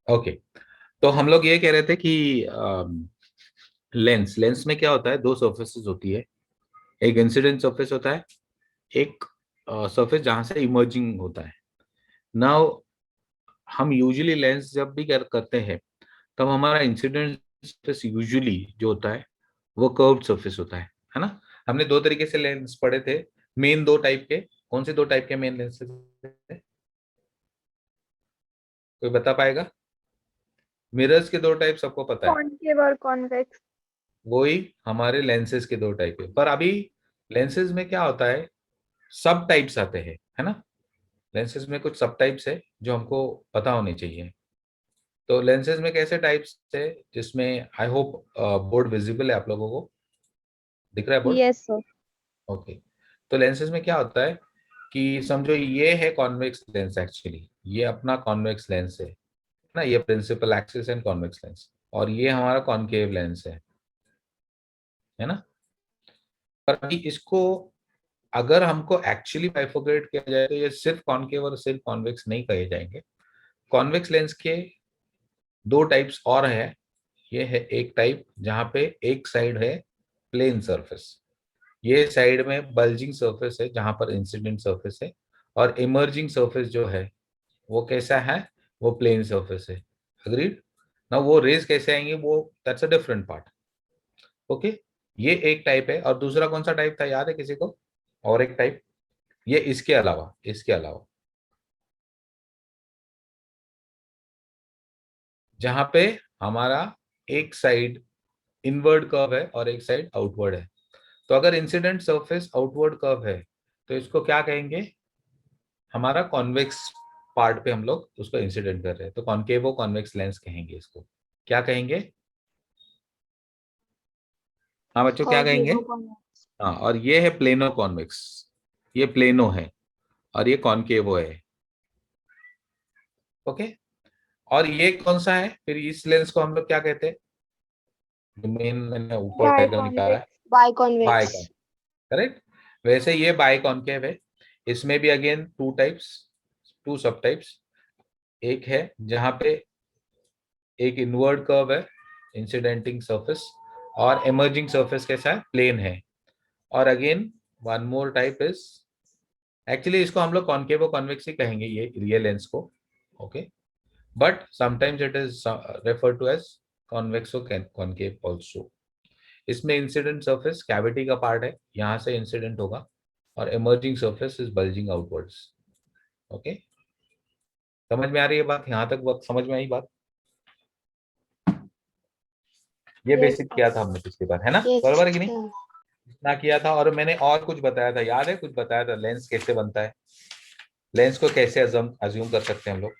Okay, तो हम लोग ये कह रहे थे कि लेंस लेंस में क्या होता है, दो सर्फेसेस होती है। एक इंसिडेंट सरफेस होता है, एक सरफेस जहां से इमर्जिंग होता है। नाउ हम यूजुअली लेंस जब भी करते हैं, तब हमारा इंसिडेंट सरफेस यूजुअली जो होता है वो कर्व्ड सरफेस होता है ना। हमने दो तरीके से लेंस पढ़े थे, मेन दो टाइप के। कौन से दो टाइप के मेन लेंसेज थे, कोई बता पाएगा? मिरर्स के दो टाइप सबको पता है, कॉनकेव और कॉन्वेक्स। वही हमारे लेंसेज के दो टाइप है। पर अभी लेंसेज में क्या होता है, सब टाइप्स आते हैं, है ना। लेंसेज में कुछ सब टाइप्स है जो हमको पता होने चाहिए। तो लेंसेज में कैसे टाइप्स है, जिसमें आई होप बोर्ड विजिबल है आप लोगों को, दिख रहा है बोर्ड? Yes sir. ओके। तो लेंसेज में क्या होता है कि समझो ये है कॉन्वेक्स लेंस, एक्चुअली ये अपना कॉन्वेक्स लेंस है ना, ये principal axis and convex lens, और ये हमारा कॉन्केव लेंस है ना। पर अभी इसको अगर हमको एक्चुअली बाइफोकेट किया जाए तो ये सिर्फ कॉन्केव और सिर्फ कॉन्वेक्स नहीं कहे जाएंगे। कॉन्वेक्स लेंस के दो टाइप्स और है। ये है एक टाइप जहां पे एक साइड है प्लेन सरफेस, ये साइड में बल्जिंग सरफेस है जहां पर इंसिडेंट सरफेस है, और इमर्जिंग सरफेस जो है वो कैसा है, वो प्लेन सरफेस है। अग्रीड। ना वो रेज कैसे आएंगे, वो that's a different part. Okay, ये एक टाइप है। और दूसरा कौन सा टाइप था, याद है किसी को? और एक टाइप, ये इसके अलावा जहां पे हमारा एक साइड इनवर्ड कर्व है और एक साइड आउटवर्ड है। तो अगर इंसिडेंट सरफेस आउटवर्ड कर्व है तो इसको क्या कहेंगे, हमारा कॉन्वेक्स पार्ट पे हम लोग उसको इंसिडेंट कर रहे हैं तो कॉन्केवो कॉन्वेक्स लेंस कहेंगे इसको। क्या कहेंगे? हाँ बच्चों, क्या कहेंगे? कॉनकेव और कॉन्वेक्स। हाँ, और ये है प्लेनो कॉन्वेक्स, ये प्लेनो है और ये कॉन्केवो है। ओके। और ये कौन सा है फिर, इस लेंस को हम लोग क्या कहते हैं, जो मेन मैंने ऊपर बाय डायग्राम निकाला है? Convex, by by convex. Convex, correct. वैसे ये बाय कॉन्केव है। इसमें भी again two types, two sub types. एक है जहां पे एक इनवर्ड कर्व है, इंसिडेंटिंग सरफेस, और इमर्जिंग सरफेस कैसा है, प्लेन है। और again one more type is, actually इसको हम लोग कॉन्केव कॉन्वेक्स ही कहेंगे ये रियल लेंस को। Okay, but sometimes it is refer to as convexo concave also. इसमें इंसिडेंट सरफेस कैविटी का पार्ट है, यहाँ से इंसिडेंट होगा, और emerging surface is bulging outwards. Okay, समझ में आ रही है बात यहाँ तक? वक्त समझ में आई बात? ये यस बेसिक किया सर। था हमने पिछली बार, है ना, यस बराबर है कि नहीं? सर। इतना किया था। और मैंने और कुछ बताया था, याद है? कुछ बताया था लेंस कैसे बनता है, लेंस को कैसे अज्यूम कर सकते हैं हम लोग,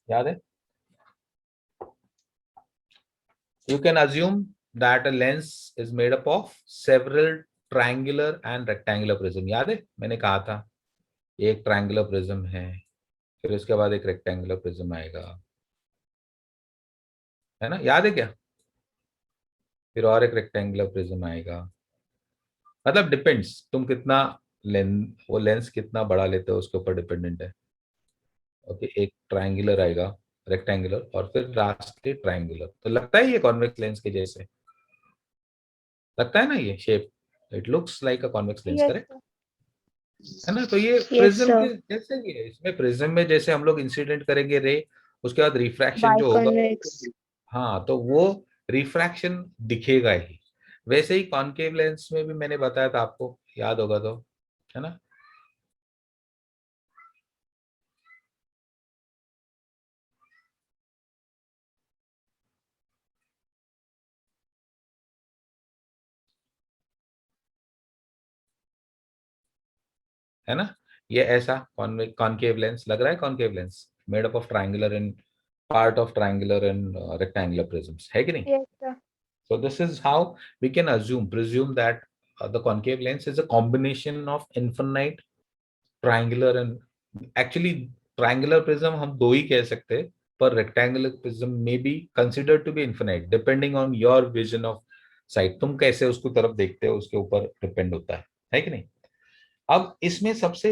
याद है? You can assume that a lens is made up of several triangular and rectangular prism। याद है मैंने कहा था एक ट्रायंगुलर प्रिज्म है, फिर उसके बाद एक रेक्टेंगुलर प्रिज्म आएगा, है ना, याद है क्या? फिर और एक रेक्टेंगुलर प्रिज्म आएगा। मतलब डिपेंड्स तुम कितना वो लेंस कितना बड़ा लेते हो उसके ऊपर डिपेंडेंट है। ओके, एक ट्रायंगुलर आएगा, रेक्टेंगुलर, और फिर लास्टली ट्रायंगुलर। तो लगता है ये कॉन्वेक्स लेंस के जैसे, लगता है ना ये shape, it looks like a convex lens, yes correct? Sir. है ना। तो ये यस प्रिज्म सर। के जैसे ही है, इसमें प्रिज्म में जैसे हम लोग इंसिडेंट करेंगे रे, उसके बाद रिफ्रैक्शन बाय जो होगा, कॉन्वेक्स। हाँ तो वो रिफ्रैक्शन दिखेगा ही। वैसे ही कॉनकेव लेंस में भी मैंने बताया था आपको, याद होगा तो, है ना। है ना, ये ऐसा कॉनकेव लेंस लग रहा है, concave lens made up of triangular and part of triangular and rectangular prisms, है कि नहीं? Yes sir. So this is how we can presume that the concave lens is a combination of infinite triangular and actually triangular prism हम दो ही कह सकते हैं, पर rectangular prism may be considered to be infinite depending on your vision of sight। तुम कैसे उसको तरफ देखते हो उसके ऊपर डिपेंड होता है कि नहीं? अब इसमें सबसे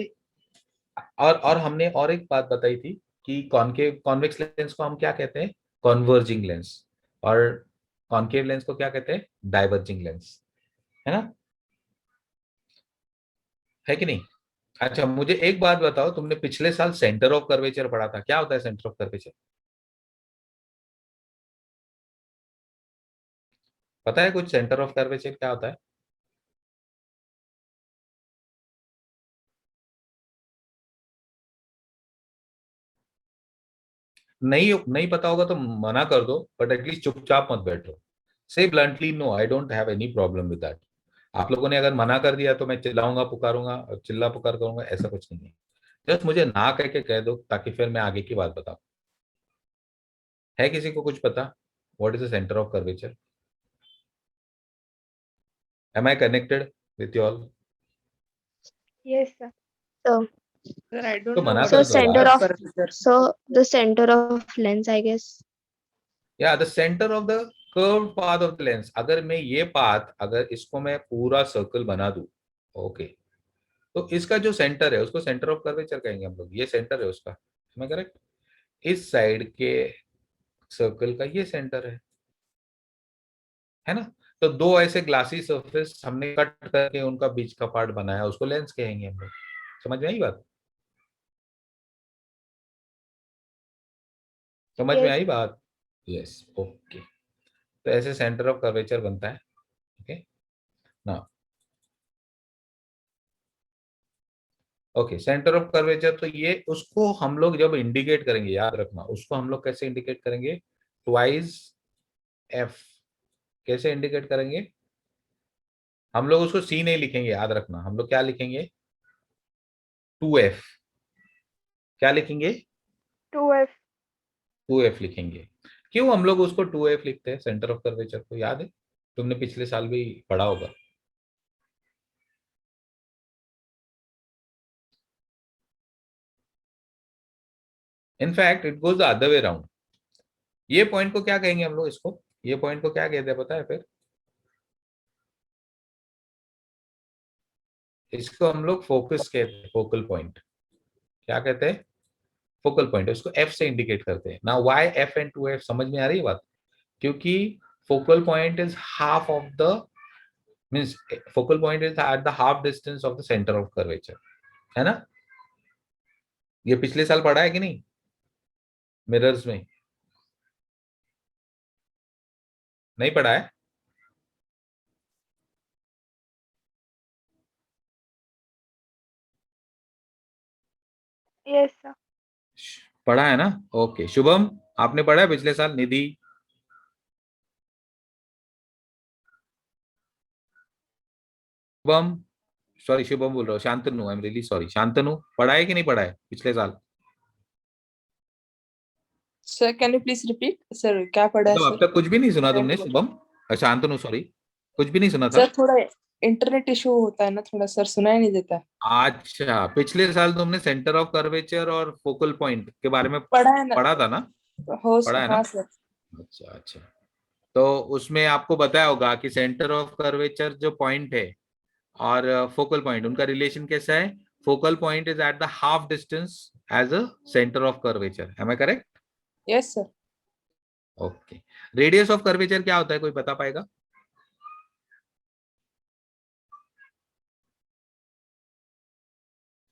और हमने और एक बात बताई थी कि कॉनकेव कॉन्वेक्स लेंस को हम क्या कहते हैं, कॉन्वर्जिंग लेंस, और कॉनकेव लेंस को क्या कहते हैं, डाइवर्जिंग लेंस, है ना, है कि नहीं। अच्छा मुझे एक बात बताओ, तुमने पिछले साल सेंटर ऑफ कर्वेचर पढ़ा था, क्या होता है सेंटर ऑफ कर्वेचर, पता है कुछ सेंटर ऑफ कर्वेचर क्या होता है। नहीं नहीं पता होगा तो मना कर दो, बट एटलीस्ट चुपचाप मत बैठो, से bluntly no I don't have any problem with that. आप लोगों ने अगर मना कर दिया तो मैं चिल्लाऊंगा पुकारूंगा और चिल्ला पुकार करूंगा, ऐसा कुछ नहीं है। जस्ट मुझे ना कह के कह दो ताकि फिर मैं आगे की बात बताऊं। है किसी को कुछ पता, what is the centre of curvature, am I connected with you all. Yes, sir. So, Sir, I तो don't know मना what so कर is दो center यार। center of curvature. so the center of lens, I guess. या the centre of the curve path of the lens, अगर मैं ये path, अगर इसको मैं पूरा सर्कल बना दूं, ओके, तो इसका जो सेंटर है उसको सेंटर ऑफ कर्वेचर कहेंगे हम लोग, ये सेंटर है उसका, मैं करेक्ट, इस साइड के सर्कल का ये सेंटर है ना। तो दो ऐसे ग्लासी सरफेस हमने कट करके उनका बीच का पार्ट बनाया, उसको लेंस कहेंगे हम लोग। समझ में आई बात, समझ में Yes. आई बात, यस ओके। तो ऐसे सेंटर ऑफ कर्वेचर बनता है, ओके ना। ओके सेंटर ऑफ कर्वेचर, तो ये उसको हम लोग जब इंडिकेट करेंगे, याद रखना उसको हम लोग कैसे इंडिकेट करेंगे, ट्वाइस एफ, कैसे इंडिकेट करेंगे, हम लोग उसको सी नहीं लिखेंगे, याद रखना हम लोग क्या लिखेंगे, 2F, क्या लिखेंगे, 2F. 2F लिखेंगे। क्यों हम लोग उसको 2F लिखते हैं सेंटर ऑफ कर्वेचर को, याद है, तुमने पिछले साल भी पढ़ा होगा। In fact it goes the other way round. ये पॉइंट को क्या कहेंगे हम लोग, इसको, ये पॉइंट को क्या कहते हैं पता है फिर, इसको हम लोग फोकस कहते हैं, फोकल पॉइंट, क्या कहते हैं, फोकल पॉइंट, उसको एफ से इंडिकेट करते हैं ना। वाई एफ एंड 2F, समझ में आ रही है बात, क्योंकि focal point is half of the, means focal point is at the half distance of the centre of curvature, है ना। ये पिछले साल पढ़ा है कि नहीं, मिरर्स में नहीं पढ़ा है, Yes, sir. पढ़ा है ना, ओके। शुभम आपने पढ़ा है पिछले साल, निधि, शुभम, सॉरी शुभम बोल रहा हूँ, Shantanu, I am really sorry, Shantanu पढ़ा है कि नहीं पढ़ा है पिछले साल, Sir, can you please repeat? Sir, क्या पढ़ा है मतलब अब sir? तक कुछ भी नहीं सुना तुमने शुभम, शांतनु सॉरी, कुछ भी नहीं सुना था। सर थोड़ा इंटरनेट इशू होता है ना थोड़ा, सर सुनाई नहीं देता। अच्छा पिछले साल तुमने सेंटर ऑफ कर्वेचर और फोकल पॉइंट के बारे में पढ़ा है ना, पढ़ा था ना, हो पढ़ा है ना। हाँ सर। अच्छा अच्छा, तो उसमें आपको बताया होगा कि सेंटर ऑफ कर्वेचर जो पॉइंट है और फोकल पॉइंट, उनका रिलेशन कैसा है, focal point is at the half distance as a centre of curvature, am I correct, yes sir. Okay. Radius of curvature क्या होता है, कोई बता पाएगा,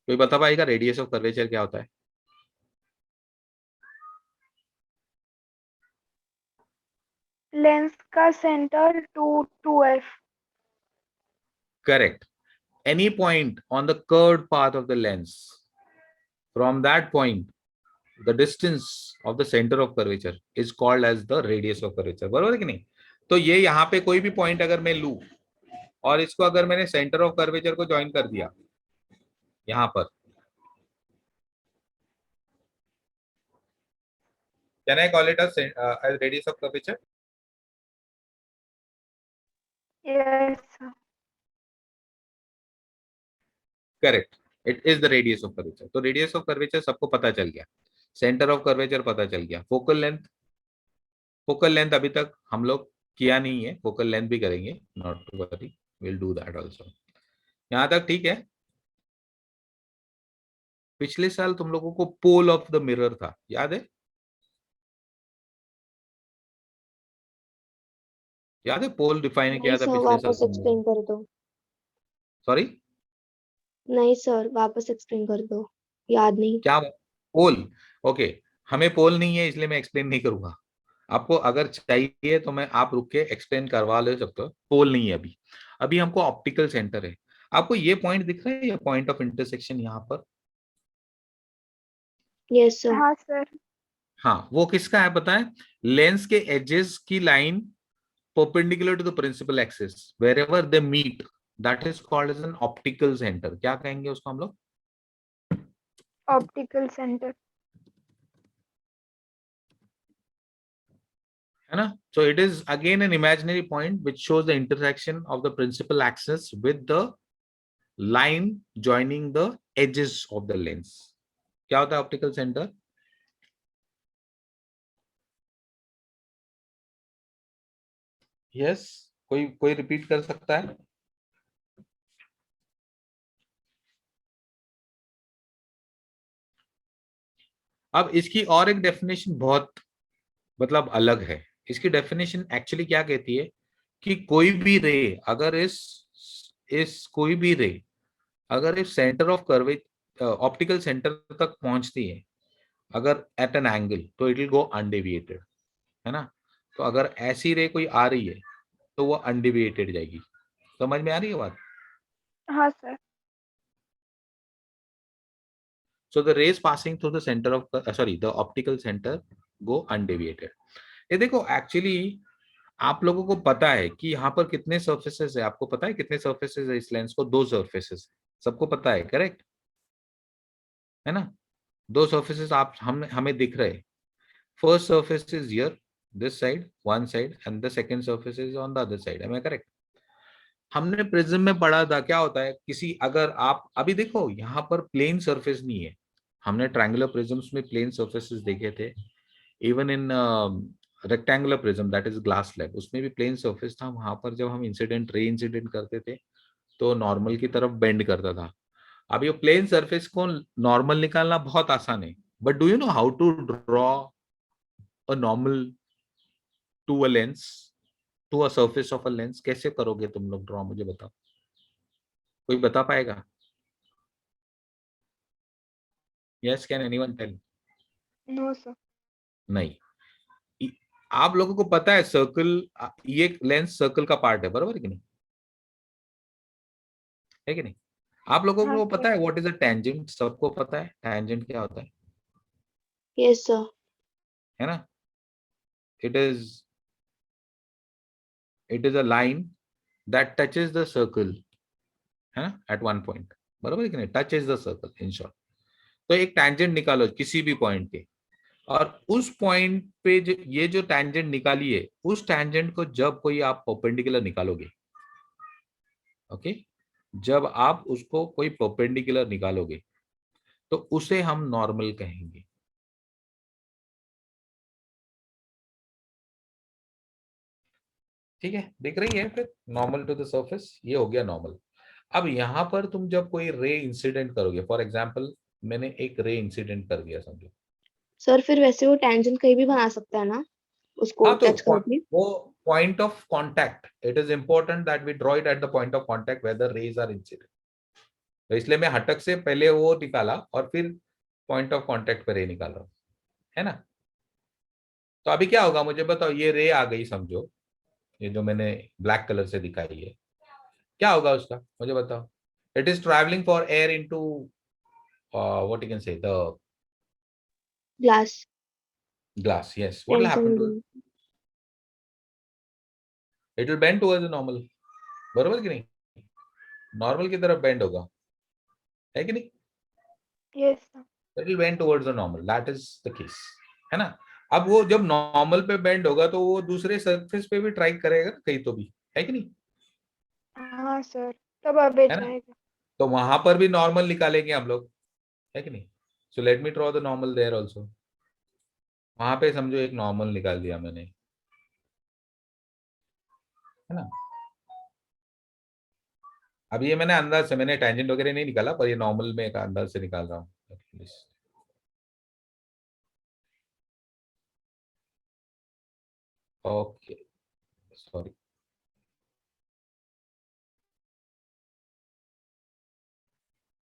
कोई बता पाएगा रेडियस ऑफ कर्वेचर क्या होता है। Lens का center to 2F. Correct. Any point on the curved path of the lens, from that point the distance of the center of curvature is called as the radius of curvature, बरोबर है कि नहीं। तो ये यहाँ पे कोई भी पॉइंट अगर मैं लूं और इसको अगर मैंने सेंटर ऑफ कर्वेचर को ज्वाइन कर दिया यहाँ पर, can I call it as radius of curvature, Yes, sir. Correct, it is the radius of curvature. तो रेडियस ऑफ कर्वेचर सबको पता चल गया, सेंटर ऑफ कर्वेचर पता चल गया, फोकल लेंथ, फोकल लेंथ अभी तक हम लोग किया नहीं है, फोकल लेंथ भी करेंगे, not to worry, will do that also. यहाँ तक ठीक है। पिछले साल तुम लोगों को पोल ऑफ द मिरर था, याद है? याद है पोल डिफाइन नहीं किया था सर, पिछले साल वापस तुम लोगों एक्सप्लेन ने? कर दो। सॉरी, नहीं सर, वापस एक्सप्लेन कर दो, याद नहीं। क्या? पोल, ओके। हमें पोल नहीं है इसलिए मैं एक्सप्लेन नहीं करूंगा। आपको अगर चाहिए तो मैं आप रुक के एक्सप्लेन करवा ले सकते हो। पोल नहीं है अभी, अभी हमको ऑप्टिकल सेंटर है। आपको ये पॉइंट दिख रहा है, ये पॉइंट ऑफ इंटरसेक्शन यहाँ पर? Yes sir. हाँ सर। हाँ, वो किसका है पता है? लेंस के एजेस की line perpendicular to the principal axis wherever they meet, that is called as an optical centre. क्या कहेंगे उसको हम लोग? Optical centre. है ना? So it is again an imaginary point which shows the intersection of the principal axis with the line joining the edges of the lens. क्या होता है ऑप्टिकल सेंटर? यस, कोई कोई रिपीट कर सकता है? अब इसकी और एक डेफिनेशन बहुत मतलब अलग है। इसकी डेफिनेशन एक्चुअली क्या कहती है कि कोई भी रे अगर इस कोई भी रे अगर इस centre of curvature optical centre तक पहुंचती है अगर एट एन एंगल, तो इट विल गो अनडेविएटेड, है ना? तो अगर ऐसी रे कोई आ रही है तो वो अनडेविएटेड जाएगी। समझ में आ रही है बात? हाँ sir. So the rays passing through the center of the optical center go undeviated. ये देखो एक्चुअली आप लोगों को पता है कि यहाँ पर कितने सर्फेसेस है? आपको पता है कितने सर्फेसेस है इस लेंस को? 2 सर्फेसेस, सबको पता है, करेक्ट है ना? 2 सर्फेसेस आप हमें दिख रहे हैं। First surface is here, this side, one side, and the second surface is on the other side. Am I correct? हमने प्रिज्म में पढ़ा था क्या होता है, किसी अगर आप अभी देखो यहाँ पर प्लेन सरफेस नहीं है। हमने ट्रायंगुलर प्रिज्म्स में प्लेन सर्फेसेस देखे थे, even in rectangular prism that is glass slab, उसमें भी प्लेन सरफेस था। वहां पर जब हम इंसिडेंट रे इंसिडेंट करते थे तो नॉर्मल की तरफ बेंड करता था। अब ये प्लेन सरफेस को नॉर्मल निकालना बहुत आसान है, but do you know how to draw a normal to a lens, to a surface of a lens? कैसे करोगे तुम लोग ड्रॉ, मुझे बताओ, कोई बता पाएगा? Yes, can anyone tell? No sir. नहीं। इ- आप लोगों को पता है सर्कल, ये लेंस सर्कल का पार्ट है, बरोबर है कि नहीं? है कि नहीं? आप लोगों हाँ को सर। पता है व्हाट इज अ टेंजेंट? सबको पता है टेंजेंट क्या होता यस सर। है ना? It is it is a line that touches the circle, है ना, एट वन पॉइंट, बरोबर है कि नहीं? Touches the circle in short. तो एक टेंजेंट निकालो किसी भी पॉइंट पे, और उस पॉइंट पे जो ये जो टेंजेंट निकाली है, उस टेंजेंट को जब कोई आप परपेंडिकुलर निकालोगे, ओके, जब आप उसको कोई परपेंडिकुलर निकालोगे तो उसे हम नॉर्मल कहेंगे। ठीक है, दिख रही है फिर नॉर्मल टू द सरफेस, ये हो गया नॉर्मल। अब यहां पर तुम जब कोई रे इंसिडेंट करोगे, फॉर एग्जांपल मैंने एक रे इंसिडेंट कर दिया समझो। सर फिर वैसे वो टेंजेंट कहीं भी बना सकता है ना, उसको हाँ, तो टच करके? वो point of contact, it is important that we draw it at the point of contact where the rays are incident. तो इसलिए मैं हटक से पहले वो निकाला और फिर पॉइंट ऑफ कांटेक्ट पे रे निकाल रहा हूँ, है ना? तो अभी क्या होगा मुझे बताओ, ये रे आ गई समझो, ये जो मैंने ब्लैक कलर से दिखाई है, क्या होगा उसका मुझे बताओ? It is travelling for air into what you can say the glass. glass. Yes, what will tension happen to it? नहीं। It will bend towards the normal, बरोबर कि नहीं? नॉर्मल की तरफ बेंड होगा, है कि नहीं? Yes sir. It will bend towards the normal, that is the case, है ना? अब वो जब नॉर्मल पे बेंड होगा तो वो दूसरे सरफेस पे भी ट्राई करेगा ना कहीं तो भी, है कि नहीं? हाँ सर, तब अबे है ना? जाएगा। तो वहां पर भी नॉर्मल निकालेंगे हम लोग, है कि नहीं? So let me draw the normal there also. वहां पे समझो एक नॉर्मल निकाल दिया मैंने, है ना? अब ये मैंने अंदाज से, मैंने टेंजेंट वगैरह नहीं निकाला, पर ये नॉर्मल में एक अंदाज से निकाल रहा हूँ। एटलीस्ट। ओके, सॉरी,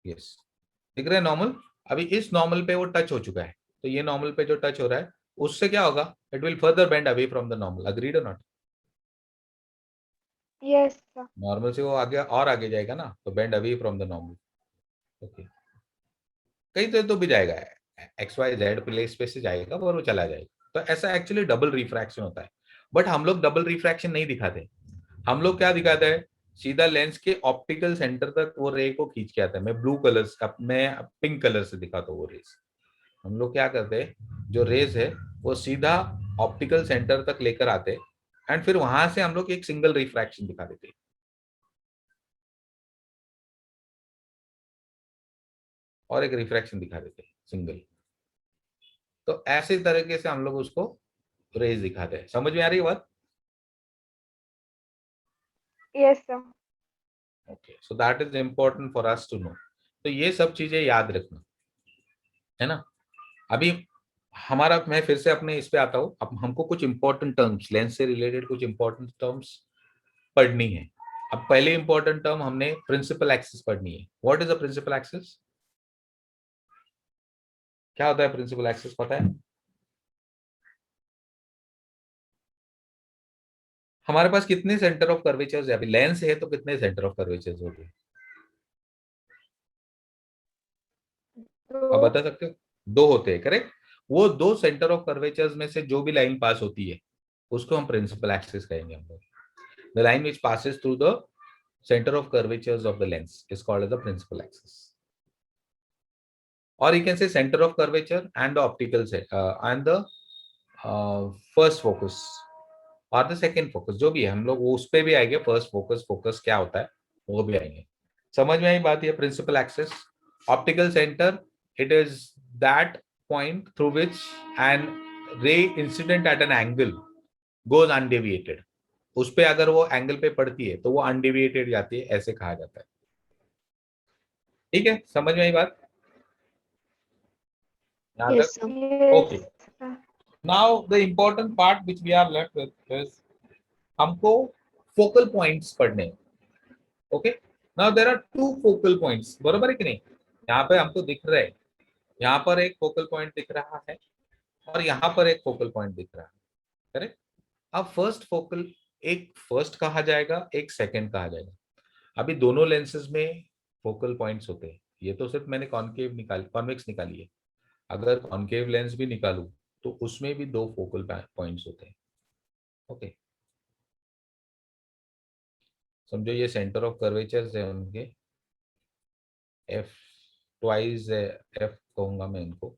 यस, दिख रहा है नॉर्मल। अभी इस नॉर्मल पे वो टच हो चुका है, तो ये नॉर्मल पे जो टच हो रहा है उससे क्या होगा, it will further bend away from the normal, agreed और नॉट? yes sir, नॉर्मल से वो आगे और आगे जाएगा ना, तो bend away from the normal. Okay, कहीं तो भी जाएगा, एक्स वाई जेड प्लेस पे से जाएगा और वो चला जाएगा। तो ऐसा एक्चुअली डबल रिफ्रैक्शन होता है, बट हम लोग डबल रिफ्रैक्शन नहीं दिखाते। हम लोग क्या दिखाते हैं, सीधा लेंस के ऑप्टिकल सेंटर तक वो रे को खींच के आता है। मैं ब्लू कलर, मैं पिंक कलर से दिखाता हूँ वो रेस। हम लोग क्या करते हैं, जो रेस है वो सीधा ऑप्टिकल सेंटर तक लेकर आते हैं, एंड फिर वहां से हम लोग एक सिंगल रिफ्रैक्शन दिखा देते हैं, और एक रिफ्रैक्शन दिखा देते हैं सिंगल। तो ऐसे तरीके से हम लोग उसको रेस दिखाते हैं। समझ में आ रही है बात? yes sir, okay, so that is important for us to know. तो ये सब चीजें याद रखना है ना। अभी हमारा, मैं फिर से अपने इस पे आता हूँ। अब हमको कुछ इंपॉर्टेंट टर्म्स, लेंस से रिलेटेड कुछ इंपॉर्टेंट टर्म्स पढ़नी है। अब पहले इंपॉर्टेंट टर्म हमने प्रिंसिपल एक्सिस पढ़नी है। What is a principal axis? क्या होता है प्रिंसिपल एक्सिस, पता है? हमारे पास कितने सेंटर ऑफ कर्वेचर्स है? अभी लेंस है तो कितने सेंटर ऑफ कर्वेचर्स हो गए, आप तो बता सकते हो? दो होते हैं, करेक्ट। वो दो सेंटर ऑफ कर्वेचर्स में से जो भी लाइन पास होती है उसको हम प्रिंसिपल एक्सिस कहेंगे। हम लोग, the line which passes through the center of curvatures of the lens is called as the principal axis, or you can say center of curvature and the optical set and the first focus और the second focus, जो भी है हम लोग वो उस पे भी आएंगे। फर्स्ट फोकस, फोकस क्या होता है वो भी आएंगे। समझ में आई बात? ये principal axis, optical centre, it is that point through which an ray incident at an angle goes undeviated. उस पे अगर वो एंगल पे पड़ती है तो वो अनडेविएटेड जाती है, ऐसे कहा जाता है। ठीक है, समझ में आई बात यहाँ Yes, तक? sir. yes okay, sir, now the important part which we are left with is हमको फोकल पॉइंट्स पढ़ने हैं। Okay, now there are two focal points, बरोबर है कि नहीं? यहाँ पे हमको दिख रहा है, यहाँ पर एक फोकल पॉइंट दिख रहा है और यहाँ पर एक फोकल पॉइंट दिख रहा है, करेक्ट। अब फर्स्ट फोकल, एक फर्स्ट कहा जाएगा, एक सेकंड कहा जाएगा। अभी दोनों लेंसेज में फोकल पॉइंट्स होते हैं। ये तो सिर्फ मैंने कॉन्वेक्स निकाली है। अगर कॉन्केव लेंस भी निकालूं तो उसमें भी दो फोकल पॉइंट्स होते हैं। ओके, समझो ये सेंटर ऑफ कर्वेचर्स है उनके, एफ ट्वाइस एफ कहूंगा मैं इनको,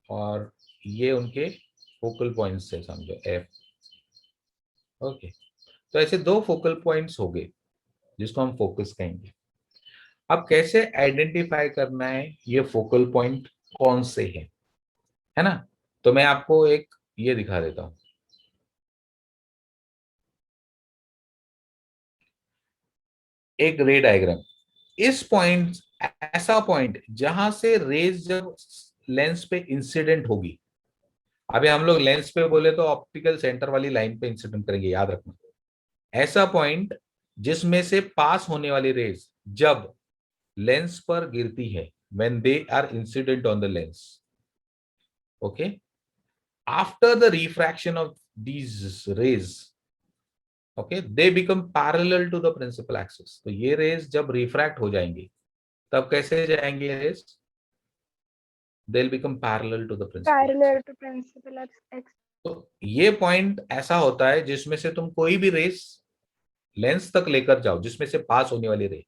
और ये उनके फोकल पॉइंट्स है, समझो एफ। ओके, तो ऐसे दो फोकल पॉइंट्स हो गए जिसको हम फोकस कहेंगे। अब कैसे आइडेंटिफाई करना है ये फोकल पॉइंट कौन से है ना? तो मैं आपको एक ये दिखा देता हूं, एक रे डायग्राम। इस पॉइंट, ऐसा पॉइंट जहां से रेज जब लेंस पे इंसिडेंट होगी, अभी हम लोग लेंस पे बोले तो ऑप्टिकल सेंटर वाली लाइन पे इंसिडेंट करेंगे, याद रखना। ऐसा पॉइंट जिसमें से पास होने वाली रेज जब लेंस पर गिरती है, when they are incident on the lens, okay, after the refraction of these rays, okay, they become parallel to the principal axis। तो ये रेज जब रिफ्रैक्ट हो जाएंगी तब कैसे जाएंगे raise? they'll become parallel to the principal axis। parallel to principal axis, तो ये पॉइंट ऐसा होता है जिसमें से तुम कोई भी रेस लेंस तक लेकर जाओ, जिसमें से पास होने वाली रे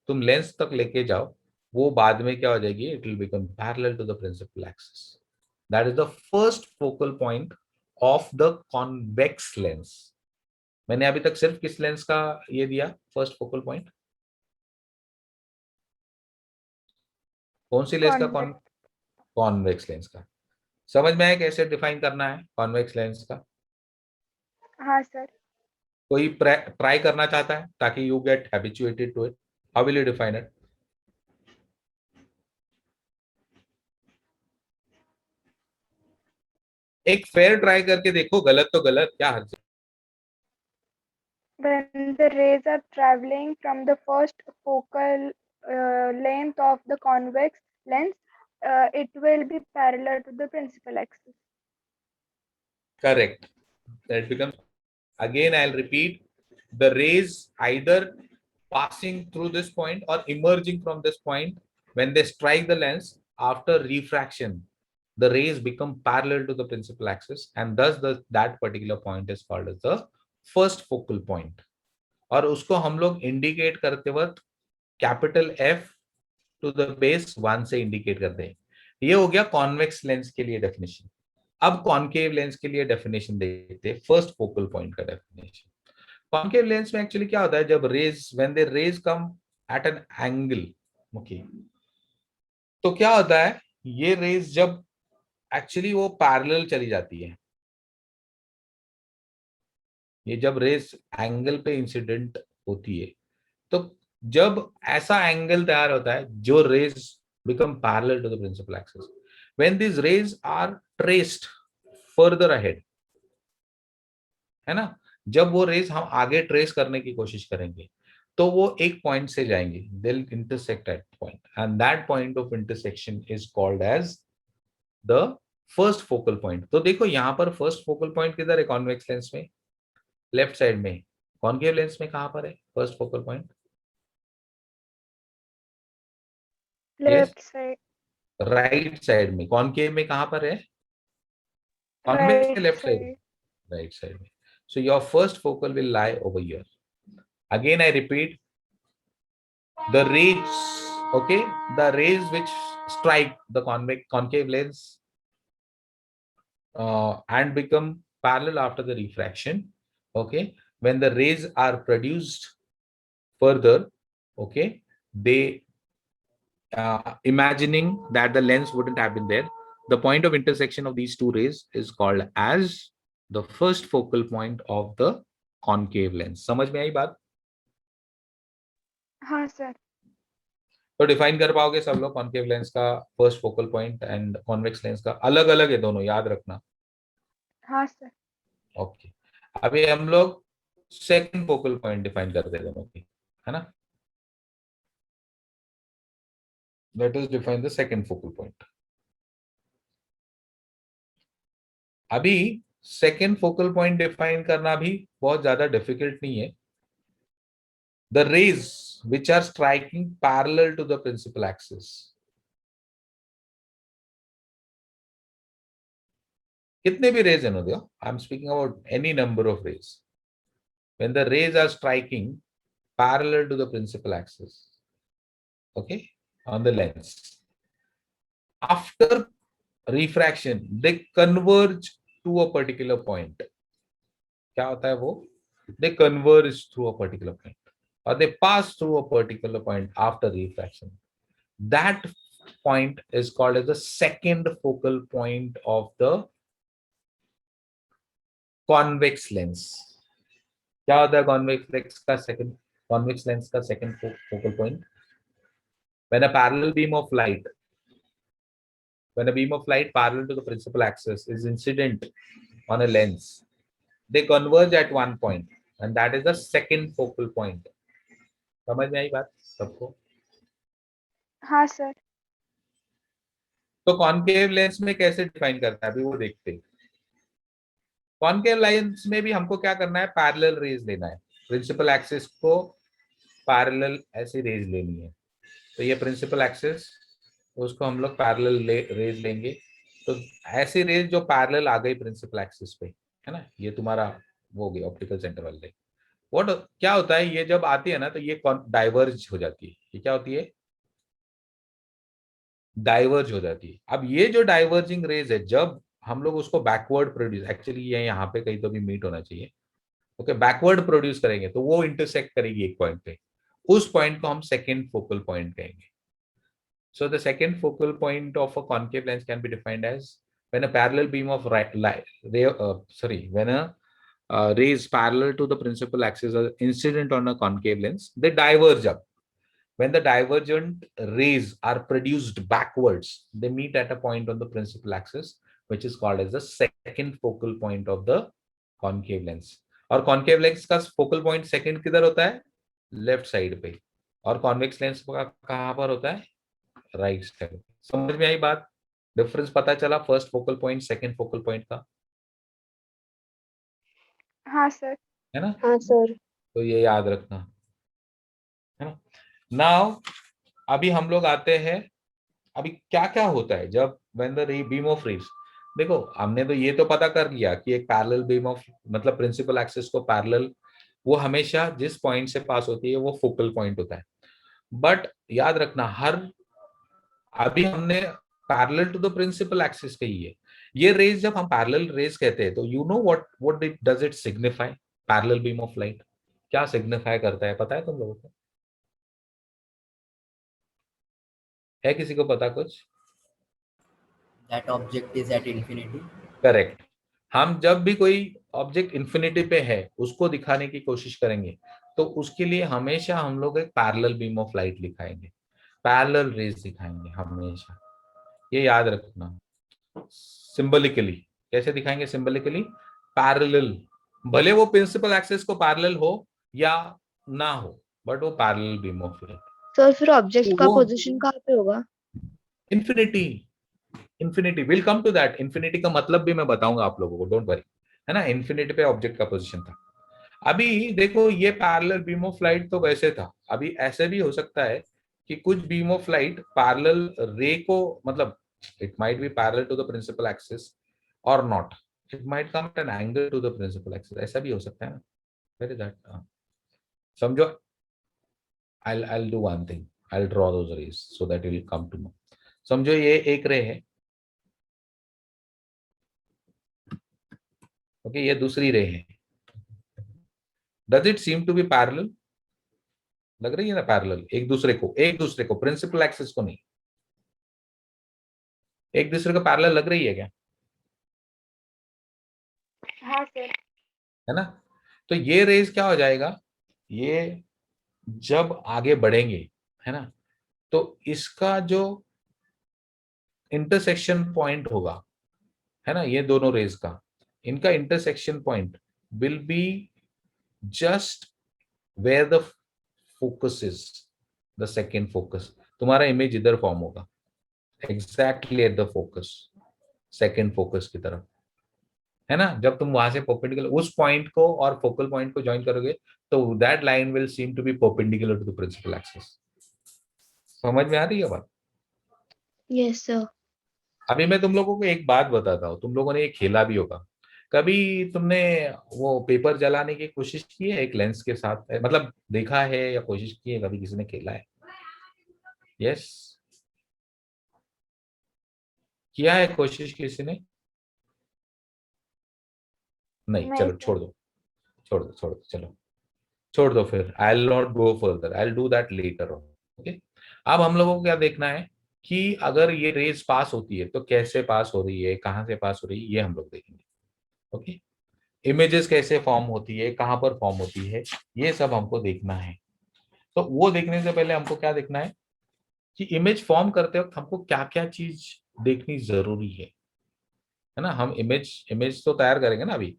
तुम लेंस तक लेके जाओ, वो बाद में क्या हो जाएगी, it will become parallel to the principal axis. That is the first focal point of the convex lens. मैंने अभी तक सिर्फ किस लेंस का ये दिया फर्स्ट फोकल पॉइंट? कौन सी लेंस का? convex, कॉन्वेक्स लेंस का। समझ में आया कैसे डिफाइन करना है कॉन्वेक्स लेंस का? हाँ सर, कोई ट्राई करना चाहता है ताकि you get habituated to it? How will you define it? एक फेयर ट्राई करके देखो, गलत तो गलत, क्या हर्ज है? When the rays are traveling from the first focal length of the convex lens, it will be parallel to the principal axis. Correct. That becomes, again I'll repeat, the rays either passing through this point or emerging from this point. When they strike the lens after refraction, the rays become parallel to the principal axis, and thus that particular point is called as the first focal point. और उसको हम लोग indicate करते वक्त capital F to the base 1 से indicate करते हैं. ये हो गया कॉन्वेक्स लेंस के लिए डेफिनेशन. अब कॉन्केव लेंस के लिए डेफिनेशन देखते हैं, फर्स्ट फोकल पॉइंट का डेफिनेशन. कॉन्केव लेंस में एक्चुअली क्या होता है, जब rays, when the rays come at an angle, okay, तो क्या होता है, ये रेज जब एक्चुअली वो पैरेलल चली जाती है, ये जब रेज एंगल पे इंसिडेंट होती है, तो जब ऐसा एंगल तैयार होता है जो rays become parallel to the principal axis, when this rays are traced further ahead, है ना, जब वो रेज हम आगे ट्रेस करने की कोशिश करेंगे तो वो एक पॉइंट से जाएंगे, they will intersect at point, and that point of intersection is called as the first focal point. तो देखो यहाँ पर फर्स्ट फोकल पॉइंट किधर है, कॉन्वेक्स लेंस में लेफ्ट साइड में, कॉन्केव लेंस में कहां पर है first focal point? Left side. Right side में. कॉन्केव में कहां पर है? कॉन्वेक्स Right के left side, side. Right side में. So your first focal will lie over here. Again I repeat, the rays, okay, the rays which strike the concave lens and become parallel after the refraction, okay, when the rays are produced further, okay, they imagining that the lens wouldn't have been there, the point of intersection of these two rays is called as the first focal point of the concave lens. समझ में आई बात? हाँ sir. तो define कर पाओगे सब लोग, कॉन्केव लेंस का first focal point and convex lens का अलग अलग है दोनों, याद रखना. हाँ सर. ओके, अभी हम लोग सेकंड फोकल पॉइंट डिफाइन करते हैं दोनों की, है ना. Let us define the second focal point. अभी सेकंड फोकल पॉइंट डिफाइन करना भी बहुत ज्यादा डिफिकल्ट नहीं है. The rays which are striking parallel to the principal axis. कितने भी rays हैं, I am speaking about any number of rays. When the rays are striking parallel to the principal axis, okay, on the lens, after refraction they converge to a particular point. क्या होता है वो? They converge through a particular point, or they pass through a particular point after refraction. That point is called as the second focal point of the convex lens. क्या होता है convex lens का second, convex lens का second focal point? When a parallel beam of light, when a beam of light parallel to the principal axis is incident on a lens, they converge at one point, and that is the second focal point. समझ में आई बात सबको? हाँ sir. तो concave lens में कैसे define करता है अभी वो देखते हैं. कॉन्केव लेंस में भी हमको क्या करना है, पैरेलल रेज लेना है, प्रिंसिपल एक्सिस को पैरेलल ऐसी रेज लेनी है. तो ये प्रिंसिपल एक्सिस, उसको हम लोग पैरेलल रेज लेंगे. तो ऐसी रेज जो पैरेलल आ गई प्रिंसिपल एक्सिस पे, है ना, ये तुम्हारा वो हो गया ऑप्टिकल सेंटर वाले. व्हाट क्या होता है, ये जब आती है ना तो ये डाइवर्ज हो जाती है. ये क्या होती है? डाइवर्ज हो जाती है. अब ये जो डाइवर्जिंग रेज है, जब हम लोग उसको बैकवर्ड प्रोड्यूस, एक्चुअली ये यहाँ पे कहीं तो भी मीट होना चाहिए, ओके, बैकवर्ड प्रोड्यूस करेंगे तो वो इंटरसेक्ट करेगी एक पॉइंट पे. उस पॉइंट को हम सेकंड फोकल पॉइंट कहेंगे. So the second focal point of a concave lens can be defined as when a parallel beam of when a rays parallel to the principal axis are incident on a concave lens, they diverge up. When the divergent rays are produced backwards, they meet at a point on the principal axis which is called as the second focal point of the concave lens. और concave lens का focal point second किधर होता है? Left side पे, और convex lens का कहाँ पर होता है? Right side. समझ में आई बात? डिफरेंस पता चला first focal point second focal point का, हाँ सर। है ना? हाँ सर। तो ये याद रखना, है ना? नाउ अभी हम लोग आते हैं, अभी क्या क्या होता है जब when the beam of rays, देखो हमने तो ये तो पता कर लिया कि एक पैरेलल बीम ऑफ मतलब प्रिंसिपल एक्सिस को पैरेलल, वो हमेशा जिस पॉइंट से पास होती है वो फोकल पॉइंट होता है। बट याद रखना हर, अभी हमने parallel to the principal axis कही है, ये रेज जब हम पैरेलल रेज कहते हैं तो you know what does it signify? Parallel beam of light क्या सिग्निफाई करता है, पता है तुम लोगों को? है किसी को पता कुछ? That object is at infinity. Correct. हम जब भी कोई ऑब्जेक्ट इंफिनिटी पे है उसको दिखाने की कोशिश करेंगे तो उसके लिए हमेशा हम लोग एक पैरेलल बीम ऑफ लाइट दिखाएंगे, पैरेलल रेज दिखाएंगे हमेशा, ये याद रखना। सिंबलिकली कैसे दिखाएंगे? सिंबलिकली पैरेलल, भले वो प्रिंसिपल एक्सिस को पैरेलल हो या ना हो, बट वो parallel beam of light. Sir फिर ऑब्जेक्ट का वो पोजीशन कहाँ पे होगा? Infinity, infinity will come to that. Infinity का मतलब भी मैं बताऊंगा आप लोगों को, डोंट वरी, है ना? इंफिनिटी पे ऑब्जेक्ट का पोजीशन था। अभी देखो ये पैरेलल बीम ऑफ लाइट तो वैसे था, अभी ऐसे भी हो सकता है कि कुछ beam of light parallel ray को, मतलब it might be parallel to the principal axis और not, it might come at an angle to the principal axis, ऐसा भी हो सकता है ना? वेरी दैट समझो, I'll do one thing, I'll draw those rays so that you will come to know. समझो ये एक रे है, ओके, ये दूसरी रे है। Does it seem to be parallel? लग रही है ना पैरेलल एक दूसरे को प्रिंसिपल एक्सिस को नहीं, एक दूसरे को पैरेलल लग रही है क्या? हाँ सर। है ना? तो ये रेज क्या हो जाएगा, ये जब आगे बढ़ेंगे, है ना, तो इसका जो इंटरसेक्शन पॉइंट होगा, है ना, ये दोनों रेज का, इनका intersection point will be just where the focus is, the second focus. तुम्हारा इमेज इधर फॉर्म होगा exactly at the focus, second focus की तरफ, है ना? जब तुम वहां से परपेंडिकुलर उस पॉइंट को और फोकल पॉइंट को ज्वाइन करोगे तो that line will seem to be perpendicular to the principal axis. समझ में आ रही है बात? Yes sir. अभी मैं तुम लोगों को एक बात बताता हूँ, तुम लोगों ने ये खेला भी होगा कभी, तुमने वो पेपर जलाने की कोशिश की है एक लेंस के साथ, मतलब देखा है या कोशिश की है, कभी किसी ने खेला है? यस, किया है कोशिश किसी ने? नहीं, चलो सर। छोड़ दो चलो छोड़ दो, फिर I will not go further, I will do that later on. Okay, अब हम लोगों को क्या देखना है कि अगर ये रेज पास होती है तो कैसे पास हो रही है, कहाँ से पास हो रही है, ये हम लोग देखेंगे। ओके, इमेजेस कैसे फॉर्म होती है, कहाँ पर फॉर्म होती है, ये सब हमको देखना है। तो वो देखने से पहले हमको क्या देखना है कि इमेज फॉर्म करते वक्त हमको क्या क्या चीज देखनी जरूरी है ना? हम इमेज इमेज तो तैयार करेंगे ना। अभी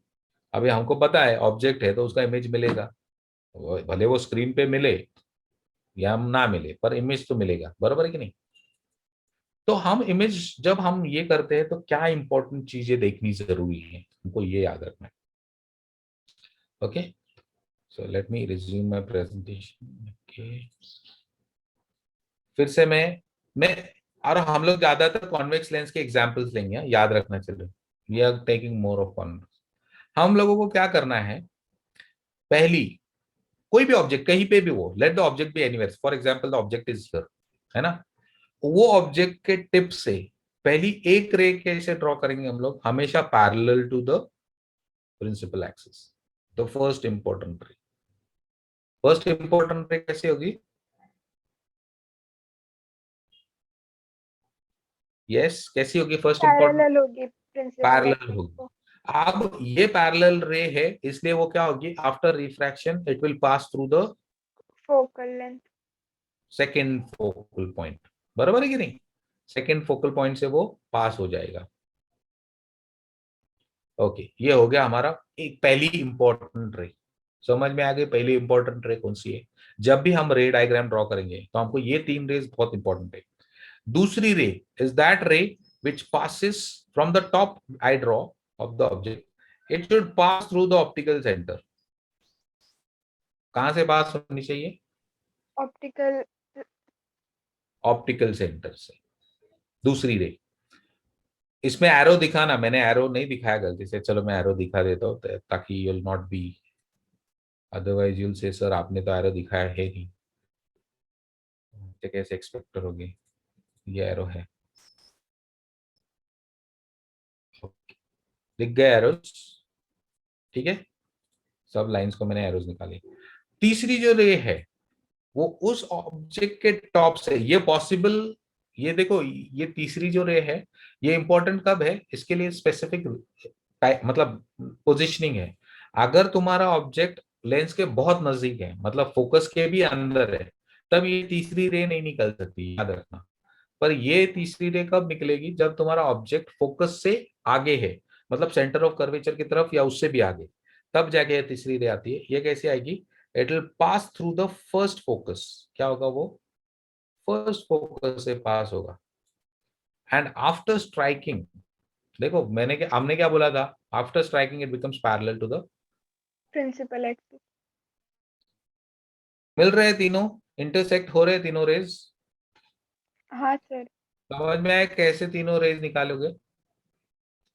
अभी हमको पता है ऑब्जेक्ट है तो उसका इमेज मिलेगा, भले वो स्क्रीन पे मिले या ना मिले, पर इमेज तो मिलेगा, बराबर है कि नहीं? तो हम इमेज जब हम ये करते हैं तो क्या इंपॉर्टेंट चीजें देखनी जरूरी है, हमको ये याद रखना है। Okay, so let me resume my presentation. Okay, फिर से मैं और हम लोग ज्यादातर कॉन्वेक्स लेंस के एग्जांपल्स लेंगे, याद रखना। चलो, we are taking more of convex. हम लोगों को क्या करना है, पहली कोई भी ऑब्जेक्ट कहीं पे भी वो, let the object B anywhere, for example the object is here, है ना? वो ऑब्जेक्ट के टिप से पहली एक रे कैसे ड्रॉ करेंगे हम लोग, हमेशा parallel to the principal axis. The first important ray कैसे होगी? यस, कैसी होगी फर्स्ट इंपॉर्टेंट? पैरेलल होगी प्रिंसिपल पैरेलल एक्सिस होगी। को। अब ये पैरेलल रे है इसलिए वो क्या होगी, after refraction it will pass through the focal length. Second focal point, बराबर है कि नहीं? सेकेंड फोकल पॉइंट से वो पास हो जाएगा। ओके, ये हो गया हमारा एक पहली इंपॉर्टेंट रे। समझ में आ गई पहली इंपॉर्टेंट रे कौन सी है? जब भी हम रे डायग्राम ड्रॉ करेंगे तो हमको ये 3 रेज बहुत इंपॉर्टेंट है। दूसरी रे इज दैट रे which passes from the top I draw of the object. It should pass through the optical center. कहां से पास होनी चाहिए? Optical. ऑप्टिकल सेंटर से। दूसरी रे, इसमें एरो दिखाना, मैंने एरो नहीं दिखाया गलती से, चलो मैं एरो दिखा देता हूँ ताकि you'll not be, otherwise you'll say sir आपने तो एरो दिखाया है नहीं, तो कैसे एक्सपेक्ट करोगे? ये एरो है, दिख गए एरोस? ठीक है, सब लाइंस को मैंने एरोस निकाली। तीसरी जो रे है वो उस ऑब्जेक्ट के टॉप से, ये पॉसिबल, ये देखो ये तीसरी जो रे है ये इंपॉर्टेंट कब है? इसके लिए स्पेसिफिक मतलब पोजीशनिंग है। अगर तुम्हारा ऑब्जेक्ट लेंस के बहुत नजदीक है, मतलब फोकस के भी अंदर है, तब ये तीसरी रे नहीं निकल सकती, याद रखना। पर ये तीसरी रे कब निकलेगी? जब तुम्हारा ऑब्जेक्ट फोकस से आगे है, मतलब सेंटर ऑफ कर्वेचर की तरफ या उससे भी आगे, तब जाके ये तीसरी रे आती है। ये कैसे आएगी? It will pass through the first focus. क्या होगा वो? फर्स्ट फोकस से पास होगा। एंड आफ्टर स्ट्राइकिंग, देखो हमने क्या बोला था? After striking it becomes parallel to the, Principal axis. मिल रहे हैं तीनों, इंटरसेक्ट हो रहे हैं तीनों रेज। हाँ सर. समझ में आया कैसे तीनों रेज निकालोगे?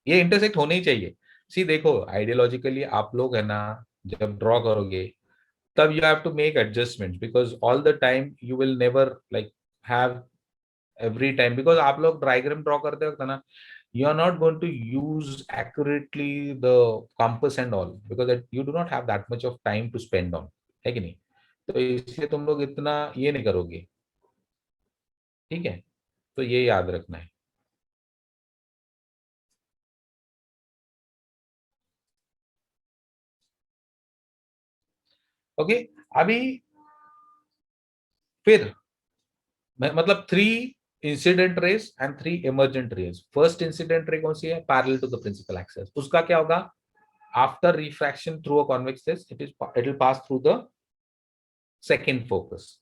ये इंटरसेक्ट होने ही चाहिए। सी देखो, आइडियोलॉजिकली आप लोग है ना, जब ड्रॉ करोगे तब you have to make adjustment, because all the time you will never like have every time, because आप लोग डायग्राम ड्रॉ करते वक्त ना, you are not going to use accurately the compass and all, because you do not have that much of time to spend on, है कि नहीं? तो इसलिए तुम लोग इतना ये नहीं करोगे, ठीक है? तो ये याद रखना है। ओके, अभी फिर मतलब 3 incident rays and 3 emergent rays. First incident ray कौन सी है? Parallel to the principal axis. उसका क्या होगा? After refraction through a convex lens it will pass through the second focus.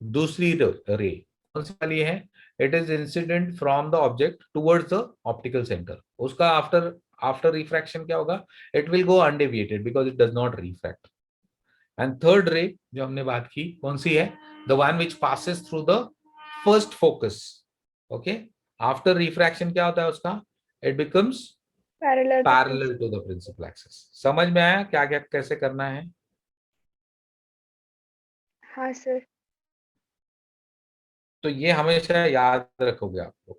दूसरी रे कौन सी वाली है? It is incident from the object towards the optical centre. उसका आफ्टर आफ्टर रिफ्रैक्शन क्या होगा? It will go undeviated because it does not refract. And third रे जो हमने बात की कौन सी है? The one which passes through the first focus. Okay, after refraction क्या होता है उसका? It becomes Parallel to parallel to the principal axis. समझ में आया क्या क्या कैसे करना है? हाँ सर. तो ये हमेशा याद रखोगे आप लोग।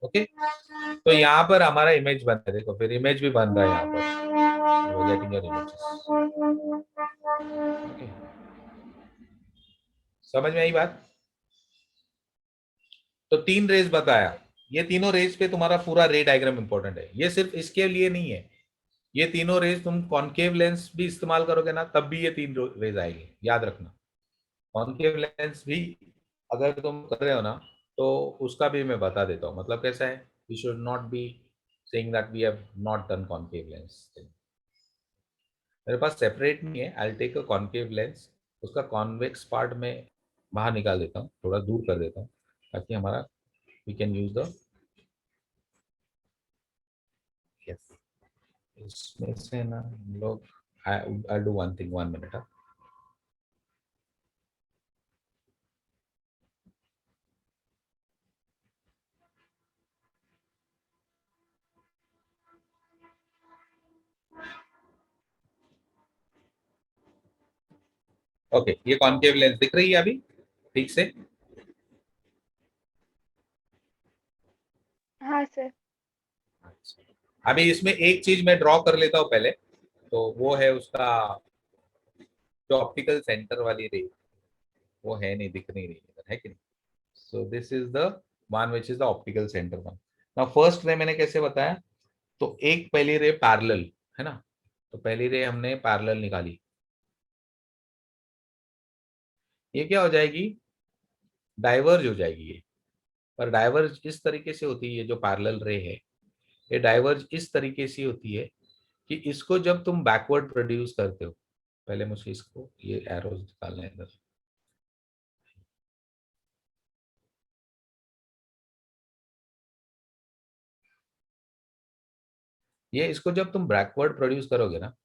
ओके, तो यहाँ पर हमारा इमेज बन रहा है, देखो फिर इमेज भी बन रहा है यहाँ पर, गेटिंग योर इमेजेस। ओके, समझ में आई बात? तो 3 रेज बताया, ये तीनों रेज पे तुम्हारा पूरा रे डायग्राम इंपॉर्टेंट है। ये सिर्फ इसके लिए नहीं है, ये तीनों रेज तुम कॉनकेव लेंस भी इस्तेमाल करोगे ना, तब भी ये 3 रेज आएगी, याद रखना। कॉनकेव लेंस भी अगर तुम कर रहे हो ना, तो उसका भी मैं बता देता हूँ, मतलब कैसा है। We should not be saying that we have not done concave lens. मेरे पास सेपरेट नहीं है, I take a concave lens, उसका कॉन्वेक्स पार्ट में बाहर निकाल देता हूँ, थोड़ा दूर कर देता हूँ, ताकि हमारा we can use the, yes, इसमें से ना हम लोग, I do one thing, 1 minute. Okay, ये कॉनकेव लेंस दिख रही है अभी ठीक से? हाँ सर. अभी इसमें एक चीज मैं ड्रॉ कर लेता हूँ पहले, तो वो है उसका जो ऑप्टिकल सेंटर वाली रे, वो है नहीं, दिख नहीं रही है कि नहीं? So this is the one which is the optical centre one. Now first ray मैंने कैसे बताया? तो एक पहली रे पैरेलल है ना, तो पहली रे हमने पैरेलल निकाली, ये क्या हो जाएगी? डाइवर्ज हो जाएगी ये। पर डाइवर्ज इस तरीके से होती है, ये जो पैरेलल रे है ये डाइवर्ज इस तरीके से होती है कि इसको जब तुम बैकवर्ड प्रोड्यूस करते हो, पहले मुझे इसको ये एरोज निकालने हैं इधर। ये इसको जब तुम बैकवर्ड प्रोड्यूस करोगे ना,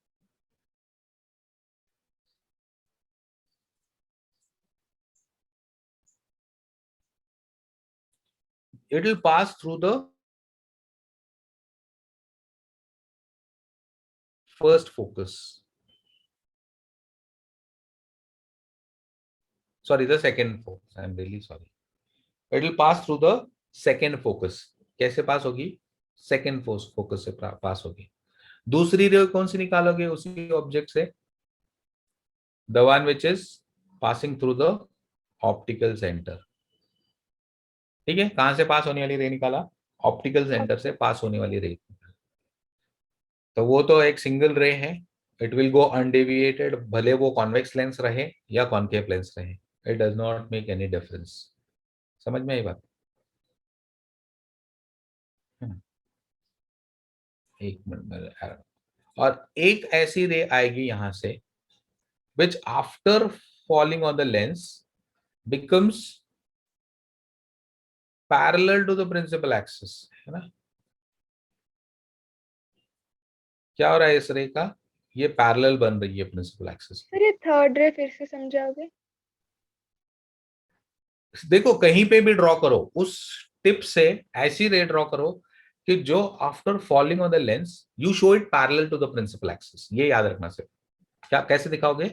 it will pass through the first focus, sorry the second focus, I am really sorry, it will pass through the second focus। कैसे पास होगी? सेकेंड फोकस से पास होगी। दूसरी रे कौन सी निकालोगे? उसी ऑब्जेक्ट से, the one which is passing through the optical centre. ठीक है, कहां से पास होने वाली रे निकाला? ऑप्टिकल सेंटर से पास होने वाली रे। तो वो तो एक सिंगल रे है, इट विल गो अनडेविएटेड, भले वो कॉन्वेक्स लेंस रहे या कॉनकेव लेंस रहे, it does not make any difference. समझ में आई बात? एक मिनट। और एक ऐसी रे आएगी यहां से which after falling on the lens becomes parallel to the principal axis, है ना? क्या हो रहा है इस रे का? ये पैरेलल बन रही है प्रिंसिपल एक्सिस। सर ये थर्ड रे फिर से समझाओगे? देखो कहीं पे भी ड्रॉ करो, उस टिप से ऐसी रे ड्रॉ करो कि जो after falling on the lens you show it parallel to the principal axis. ये याद रखना सिर्फ। क्या कैसे दिखाओगे?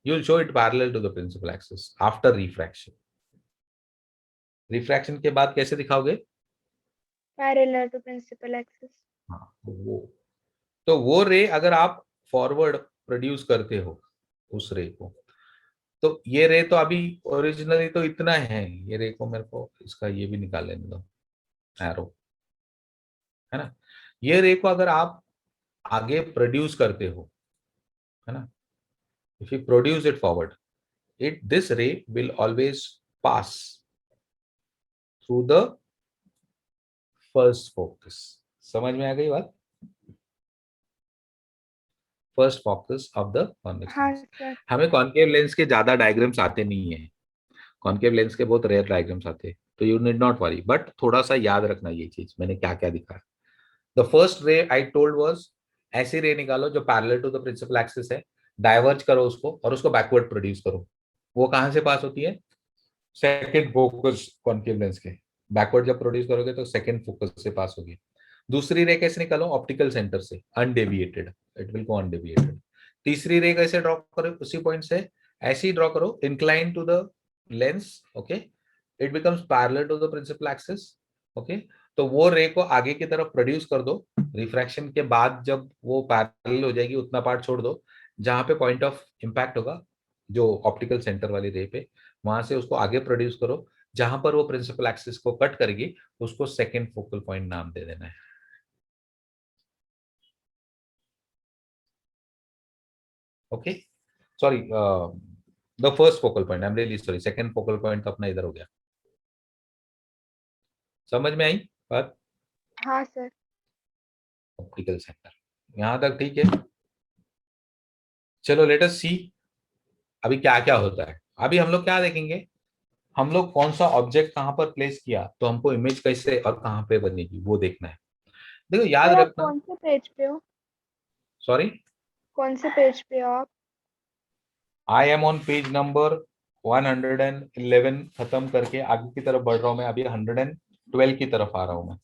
You will show it parallel to the principal axis after refraction. Refraction के बाद कैसे दिखाओगे? Parallel to principal axis. हाँ, तो वो रे अगर आप फॉरवर्ड प्रोड्यूस करते हो उस रे को, तो ये रे तो अभी ओरिजिनली तो इतना है, ये रे को मेरे को इसका ये भी निकाल लेने दो, एरो, है ना? ये रे को अगर आप आगे प्रोड्यूस करते हो, है ना, if you produce it forward, it this रे will always pass through the first focus. समझ में आ गई बात? First focus of the convex हाँ लेंस। सर। हमें कॉनकेव लेंस के ज्यादा डायग्राम्स आते नहीं है, कॉनकेव लेंस के बहुत रेयर डायग्राम्स आते हैं, तो you need not worry, but थोड़ा सा याद रखना ये चीज मैंने क्या क्या दिखाया। The first ray I told was, ऐसी रे निकालो जो parallel to the principal axis है, डाइवर्ज करो उसको और उसको बैकवर्ड प्रोड्यूस करो। वो कहां से पास होती है? सेकंड फोकस कॉनकेव लेंस के। बैकवर्ड जब प्रोड्यूस करोगे तो सेकंड फोकस से पास होगी। दूसरी रे कैसे निकालो? ऑप्टिकल सेंटर से, undeviated, it will go undeviated. तीसरी रे कैसे ड्रॉ करो? उसी पॉइंट से ऐसे ही ड्रॉ करो, incline to the lens, okay, it becomes parallel to the principal axis, okay. तो वो रे को आगे की तरफ प्रोड्यूस कर दो, रिफ्रैक्शन के बाद जब वो पैरेलल हो जाएगी उतना पार्ट छोड़ दो जहां पे पॉइंट ऑफ इंपैक्ट होगा, जो ऑप्टिकल सेंटर वाली रे पे, वहां से उसको आगे प्रोड्यूस करो, जहां पर वो प्रिंसिपल एक्सिस को कट करेगी उसको सेकेंड फोकल पॉइंट नाम दे देना है। Okay, sorry, the first focal point, I am really sorry, second focal point तो अपना इधर हो गया। समझ में आई बात? हाँ सर। ऑप्टिकल सेंटर, यहां तक ठीक है। चलो लेट अस सी अभी क्या क्या होता है। अभी हम लोग क्या देखेंगे? हम लोग कौन सा ऑब्जेक्ट कहां पर प्लेस किया तो हमको इमेज कैसे और कहां पे बनेगी वो देखना है। देखो याद सर आप रखना। कौन से पेज पे हो? सॉरी, कौन से पेज पे हो आप? I am on page number 111, खत्म करके आगे की तरफ बढ़ रहा हूं मैं, अभी 112 की तरफ आ रहा हूं मैं।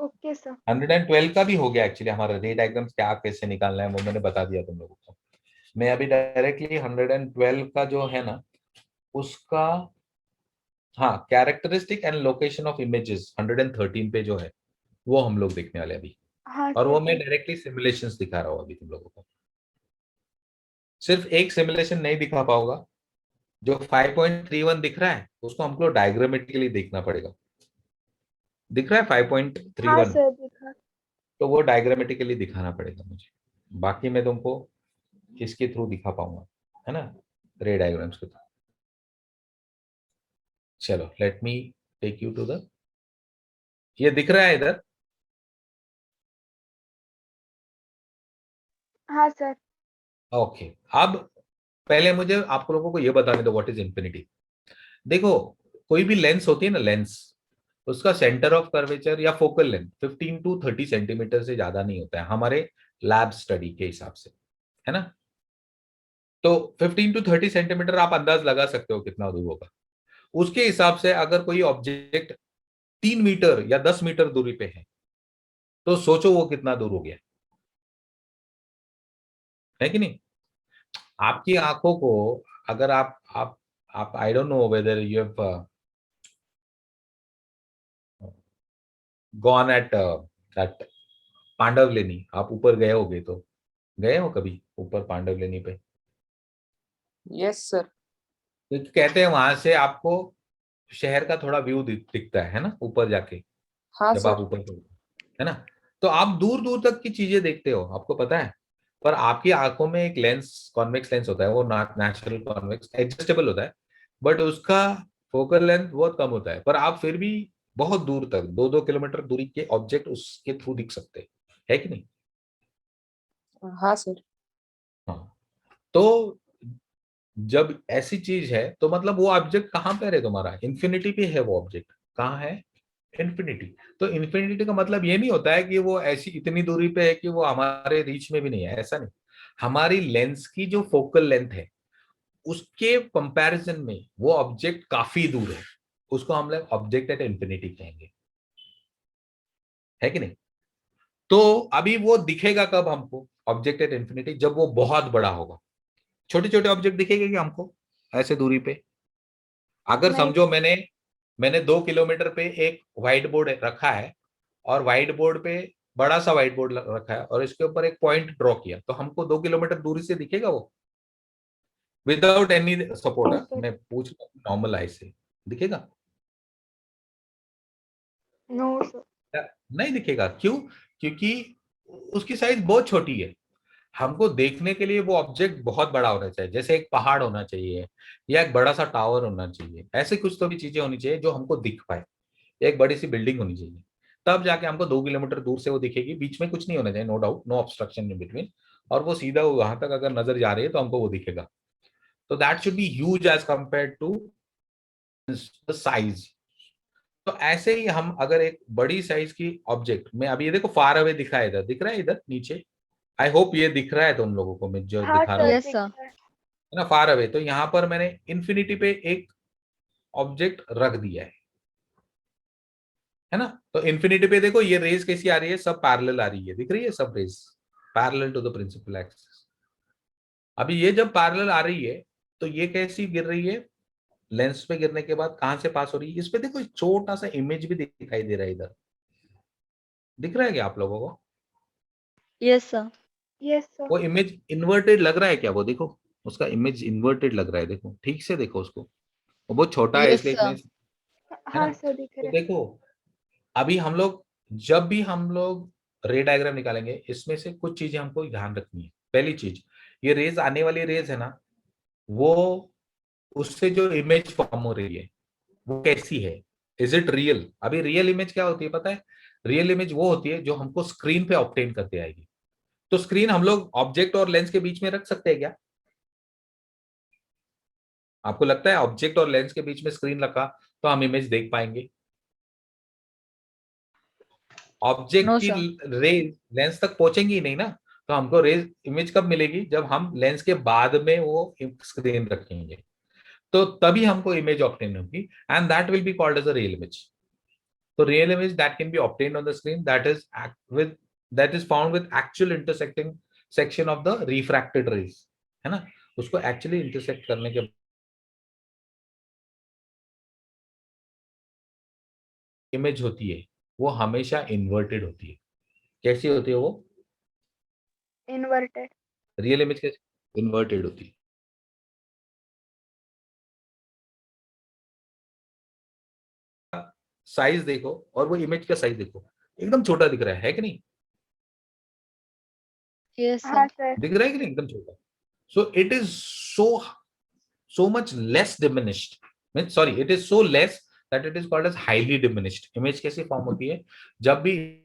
Okay sir. 112 का भी हो गया एक्चुअली, हमारा रे डायग्राम्स क्या कैसे निकालना है वो मैंने बता दिया तुम लोगों को। मैं अभी डायरेक्टली 112 का जो है ना उसका, हाँ, characteristic and location of images 113 पे जो है वो हम लोग देखने वाले अभी। हाँ और सर वो मैं ठीक। डायरेक्टली सिमुलेशंस दिखा रहा हूँ अभी तुम लोगों को। सिर्फ एक सिमुलेशन नहीं दिखा पाऊंगा, जो 5.31 दिख रहा है उसको हमको डायग्रामेटिकली देखना पड़ेगा। दिख रहा है हाँ 5.31? सर दिखा। तो वो डायग्रामेटिकली दिखाना पड़ेगा मुझे, बाकी मैं तुमको इसके थ्रू दिखा पाऊंगा, है ना, रे डायग्राम्स के थ्रू। चलो let me take you to the ये दिख रहा है इधर? हाँ सर। ओके, अब पहले मुझे आप लोगों को ये बताने दो व्हाट इज इंफिनिटी। देखो, कोई भी लेंस होती है ना, लेंस, उसका सेंटर ऑफ कर्वेचर या फोकल लेंथ 15 टू 30 सेंटीमीटर से ज्यादा नहीं होता है हमारे लैब स्टडी के हिसाब से, है ना। तो 15 टू 30 सेंटीमीटर आप अंदाज लगा सकते हो कितना दूर होगा। उसके हिसाब से अगर कोई ऑब्जेक्ट 3 मीटर या 10 मीटर दूरी पे है तो सोचो वो कितना दूर हो गया, है कि नहीं। आपकी आंखों को अगर आप I don't know whether you have gone at that Pandavleni, आप ऊपर गए होगे तो गए हो कभी ऊपर पांडवलेनी पे? Yes sir. तो कहते हैं वहां से आपको शहर का थोड़ा व्यू दिखता है ना, ऊपर जाके हाँ जब आप सर। ऊपर चढ़ते हो, है ना। तो आप दूर दूर तक की चीजें देखते हो, आपको पता है। पर आपकी आंखों में एक लेंस, कॉन्वेक्स लेंस होता है, वो नेचुरल कॉन्वेक्स एडजस्टेबल होता है, बट उसका फोकल लेंथ बहुत कम होता है, पर आप फिर भी बहुत दूर तक 2-2 किलोमीटर दूरी के ऑब्जेक्ट उसके थ्रू दिख सकते हैं, है कि नहीं। हाँ सर। हाँ, तो जब ऐसी चीज है तो मतलब वो ऑब्जेक्ट कहाँ पे है तुम्हारा, इन्फिनिटी पे है वो ऑब्जेक्ट, कहाँ है, इन्फिनिटी। तो इन्फिनिटी का मतलब ये नहीं होता है कि वो ऐसी इतनी दूरी पे है कि वो हमारे रीच में भी नहीं है, ऐसा नहीं। हमारी लेंस की जो फोकल लेंथ है उसके कंपैरिजन में वो ऑब्जेक्ट काफी दूर है, उसको हम लोग ऑब्जेक्ट एट इन्फिनिटी कहेंगे, है कि नहीं। तो अभी वो दिखेगा कब हमको ऑब्जेक्ट एट इन्फिनिटी, जब वो बहुत बड़ा होगा। छोटे छोटे ऑब्जेक्ट दिखेंगे क्या हमको ऐसे दूरी पे? अगर नहीं समझो मैंने 2 किलोमीटर पे एक व्हाइट बोर्ड रखा है, और व्हाइट बोर्ड पे बड़ा सा व्हाइट बोर्ड रखा है, और इसके ऊपर एक पॉइंट ड्रॉ किया, तो हमको 2 किलोमीटर दूरी से दिखेगा वो, विदाउट एनी नहीं सपोर्ट। सर। मैं पूछ रहा हूँ नॉर्मल आई से दिखेगा? No sir. नहीं दिखेगा, क्यों? क्योंकि उसकी साइज बहुत छोटी है। हमको देखने के लिए वो ऑब्जेक्ट बहुत बड़ा होना चाहिए, जैसे एक पहाड़ होना चाहिए या एक बड़ा सा टावर होना चाहिए, ऐसे कुछ तो भी चीजें होनी चाहिए जो हमको दिख पाए। एक बड़ी सी बिल्डिंग होनी चाहिए, तब जाके हमको 2 किलोमीटर दूर से वो दिखेगी। बीच में कुछ नहीं होना चाहिए, no doubt, no obstruction in between, और वो सीधा वहां तक अगर नजर जा रही है तो हमको वो दिखेगा। तो that should be huge as compare to the size. तो ऐसे ही हम अगर एक बड़ी साइज की ऑब्जेक्ट में, अभी ये देखो फार अवे दिखा है, इधर दिख रहा है, इधर नीचे, आई होप ये दिख रहा है तुम लोगों को मैं जो हाँ दिखा रहा हूँ, सर यस दिख सर। रहा है। है ना, फार अवे। तो यहाँ पर मैंने इन्फिनिटी पे एक ऑब्जेक्ट रख दिया है ना। तो इन्फिनिटी पे देखो ये रेज कैसी आ रही है, सब पैरेलल आ रही है, दिख रही है सब rays parallel to the principal axis. अभी ये जब पैरेलल आ रही है तो ये कैसी गिर रही है, लेंस पे गिरने के बाद कहां से पास हो रही है, इस पे देखो एक छोटा सा इमेज भी दिखाई दे रहा है इधर, दिख रहा है क्या आप लोगों को? Yes sir. Yes sir. वो इमेज इन्वर्टेड लग रहा है क्या, वो देखो, उसका इमेज इन्वर्टेड लग रहा है, देखो ठीक से देखो उसको, वो बहुत छोटा है यस इसलिए इतने, सर। है ना। हाँ सर दिख तो रहा है। देखो, अभी हम लोग जब भी हम लोग रे डायग्राम निकालेंगे, इसमें से कुछ चीजें हमको ध्यान रखनी है। पहली चीज, ये रेज आने वाली रेज है ना, वो उससे जो इमेज फॉर्म हो रही है वो कैसी है, इज इट रियल। अभी रियल इमेज क्या होती है पता है? रियल इमेज वो होती है जो हमको स्क्रीन पे ऑब्टेन करते आएगी। तो स्क्रीन हम लोग ऑब्जेक्ट और लेंस के बीच में रख सकते हैं क्या? आपको लगता है ऑब्जेक्ट और लेंस के बीच में स्क्रीन रखा तो हम इमेज देख पाएंगे? ऑब्जेक्ट नो की सर। रेज लेंस तक पहुंचेंगी ही नहीं ना। तो हमको रेज इमेज कब मिलेगी, जब हम लेंस के बाद में वो स्क्रीन रखेंगे, तो तभी हमको इमेज ऑब्टेन होगी, and that will be called as a real image. तो real image that can be obtained on the screen, with that is found with actual intersecting section of the refracted rays, है ना। उसको actually intersect करने के image होती है वो हमेशा इन्वर्टेड होती है। कैसी होती है वो? इन्वर्टेड। रियल इमेज कैसे इन्वर्टेड होती है? साइज देखो और वो इमेज का साइज देखो, एकदम छोटा दिख रहा है कि नहीं? यस हाँ सर। सर। दिख रहा है कि नहीं, एकदम छोटा। So it is so much less diminished, means sorry, it is so less that it is called as highly diminished. Image कैसी फॉर्म होती है, जब भी